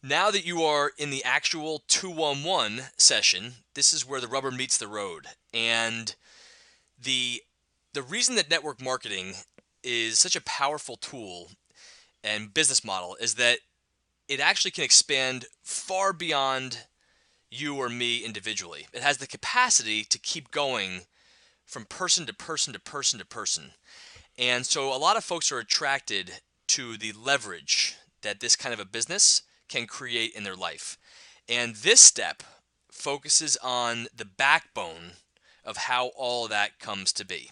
Now that you are in the actual 211 session, this is where the rubber meets the road. And the the reason that network marketing is such a powerful tool and business model is that it actually can expand far beyond you or me individually. It has the capacity to keep going from person to person to person to person. And so a lot of folks are attracted to the leverage that this kind of a business can create in their life. And this step focuses on the backbone of how all of that comes to be.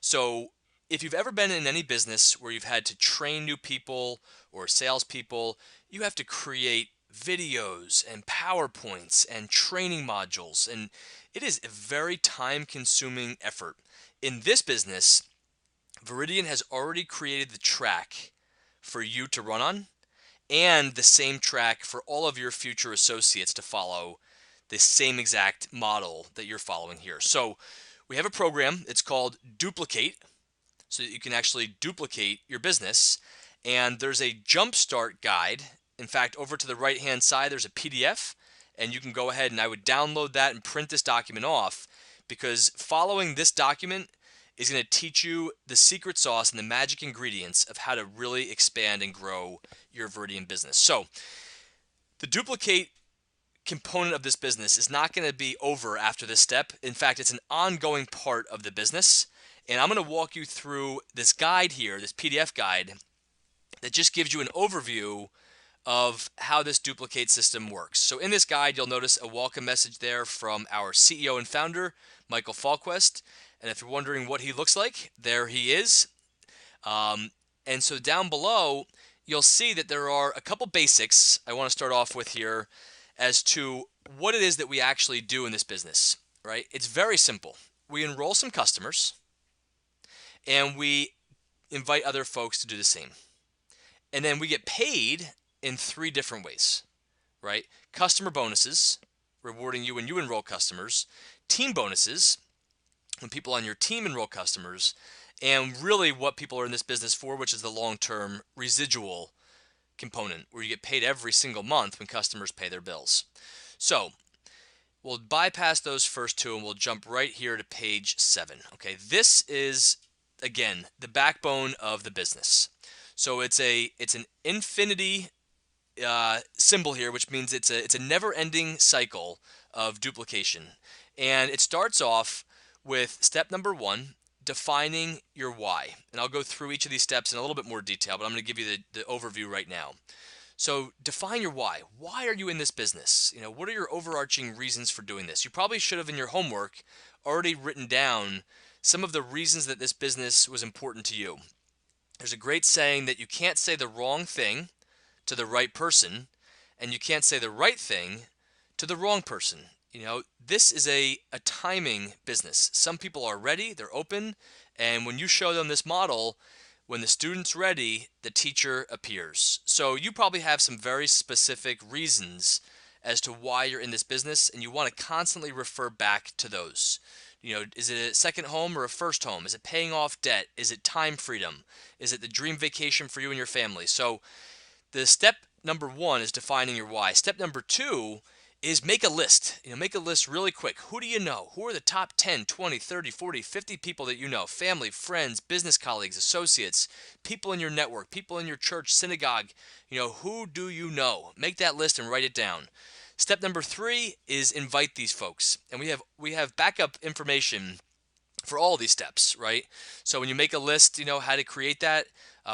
So if you've ever been in any business where you've had to train new people or salespeople, you have to create videos and PowerPoints and training modules, and it is a very time consuming effort. In this business, Veridian has already created the track for you to run on and the same track for all of your future associates to follow the same exact model that you're following here. So we have a program, it's called Duplic8, so that you can actually duplicate your business. And there's a jumpstart guide. In fact, over to the right hand side, there's a PDF, and you can go ahead and I would download that and print this document off, because following this document is going to teach you the secret sauce and the magic ingredients of how to really expand and grow your Veridian business. So the Duplic8 component of this business is not going to be over after this step. In fact, it's an ongoing part of the business. And I'm going to walk you through this guide here, this PDF guide, that just gives you an overview of how this Duplic8 system works. So in this guide, you'll notice a welcome message there from our CEO and founder, Michael Falquist. And if you're wondering what he looks like, there he is. And so down below, you'll see that there are a couple basics I want to start off with here as to what it is that we actually do in this business, right? It's very simple. We enroll some customers and we invite other folks to do the same. And then we get paid in three different ways, right? Customer bonuses, rewarding you when you enroll customers, team bonuses, when people on your team enroll customers, and really what people are in this business for, which is the long-term residual component, where you get paid every single month when customers pay their bills. So we'll bypass those first two and we'll jump right here to page 7. Okay, this is, again, the backbone of the business. So it's an infinity symbol here, which means it's a never-ending cycle of duplication. And it starts off with step number 1, defining your why. And I'll go through each of these steps in a little bit more detail, but I'm going to give you the overview right now. So define your why. Why are you in this business? You know, what are your overarching reasons for doing this? You probably should have in your homework already written down some of the reasons that this business was important to you. There's a great saying that you can't say the wrong thing to the right person, and you can't say the right thing to the wrong person. You know, this is a timing business. Some people are ready, they're open, and when you show them this model, when the student's ready, the teacher appears. So you probably have some very specific reasons as to why you're in this business, and you want to constantly refer back to those. You know, is it a second home or a first home? Is it paying off debt? Is it time freedom? Is it the dream vacation for you and your family? So the step number 1 is defining your why. Step number 2 is make a list. You know, make a list really quick. Who do you know? Who are the top 10, 20, 30, 40, 50 people that you know? Family, friends, business colleagues, associates, people in your network, people in your church, synagogue. You know, who do you know? Make that list and write it down. Step number 3 is invite these folks. And we have backup information for all these steps, right? So when you make a list, you know how to create that.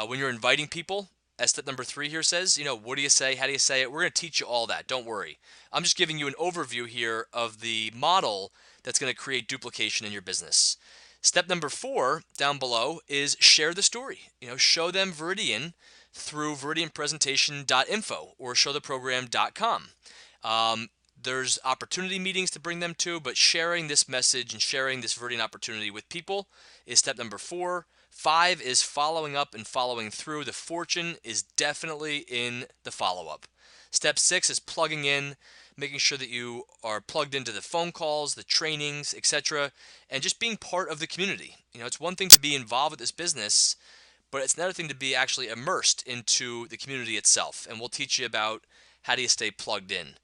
When you're inviting people, as step number 3 here says, you know, what do you say? How do you say it? We're going to teach you all that. Don't worry. I'm just giving you an overview here of the model that's going to create duplication in your business. Step number 4 down below is share the story. You know, show them Veridian through veridianpresentation.info or showtheprogram.com. There's opportunity meetings to bring them to, but sharing this message and sharing this Veridian opportunity with people is step number 4. 5 is following up and following through. The fortune is definitely in the follow-up. Step 6 is plugging in, making sure that you are plugged into the phone calls, the trainings, etc., and just being part of the community. You know, it's one thing to be involved with this business, but it's another thing to be actually immersed into the community itself. And we'll teach you about How do you stay plugged in?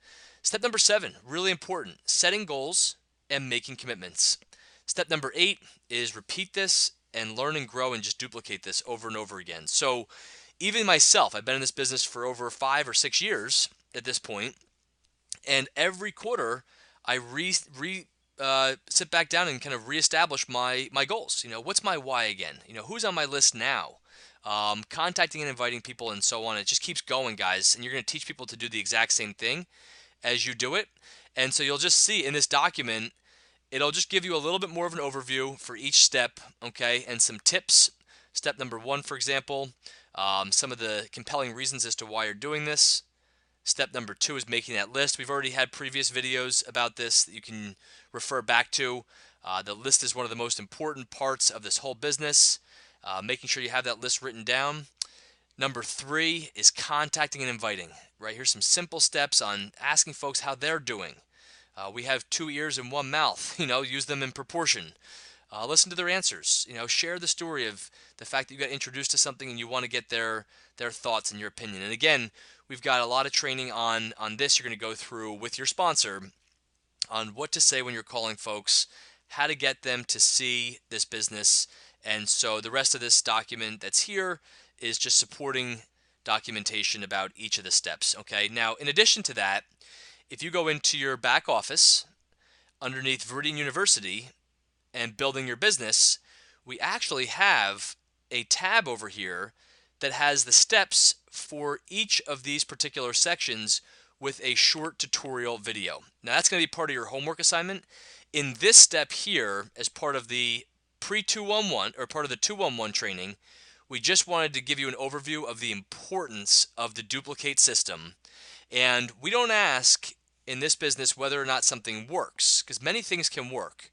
Step number 7, really important, setting goals and making commitments. Step number 8 is repeat this and learn and grow and just duplicate this over and over again. So even myself, I've been in this business for over 5 or 6 years at this point, and every quarter I sit back down and kind of reestablish my goals. What's my why again? Who's on my list now? Contacting and inviting people and so on. It just keeps going, guys, and you're going to teach people to do the exact same thing as you do it. And so you'll just see in this document, it'll just give you a little bit more of an overview for each step, okay, and some tips. Step number 1, for example, some of the compelling reasons as to why you're doing this. Step number 2 is making that list. We've already had previous videos about this that you can refer back to. The list is one of the most important parts of this whole business. Making sure you have that list written down. Number 3 is contacting and inviting. Right, here's some simple steps on asking folks how they're doing. We have 2 ears and 1 mouth. Use them in proportion. Listen to their answers. Share the story of the fact that you got introduced to something and you want to get their thoughts and your opinion. And again, we've got a lot of training on this. You're going to go through with your sponsor on what to say when you're calling folks, how to get them to see this business. And so the rest of this document that's here is just supporting documentation about each of the steps. Okay. Now, in addition to that, if you go into your back office underneath Viridian University and building your business, we actually have a tab over here that has the steps for each of these particular sections with a short tutorial video. Now that's going to be part of your homework assignment. In this step here, as part of the pre-211 or part of the 211 training, we just wanted to give you an overview of the importance of the Duplic8 system. And we don't ask in this business whether or not something works, because many things can work.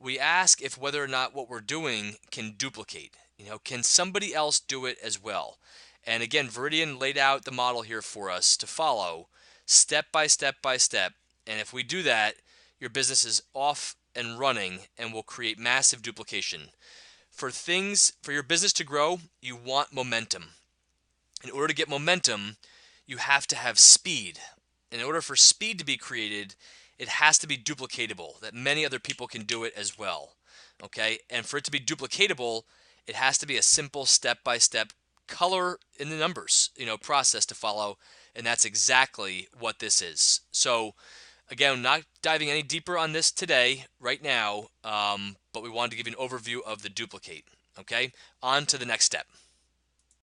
We ask if whether or not what we're doing can duplicate. Can somebody else do it as well? And again, Viridian laid out the model here for us to follow step by step by step. And if we do that, your business is off and running and will create massive duplication. For your business to grow, you want momentum. In order to get momentum, you have to have speed. In order for speed to be created, it has to be duplicatable, that many other people can do it as well. Okay? And for it to be duplicatable, it has to be a simple step-by-step color in the numbers, process to follow, and that's exactly what this is. So again, not diving any deeper on this today, right now, but we wanted to give you an overview of the Duplic8. Okay? On to the next step.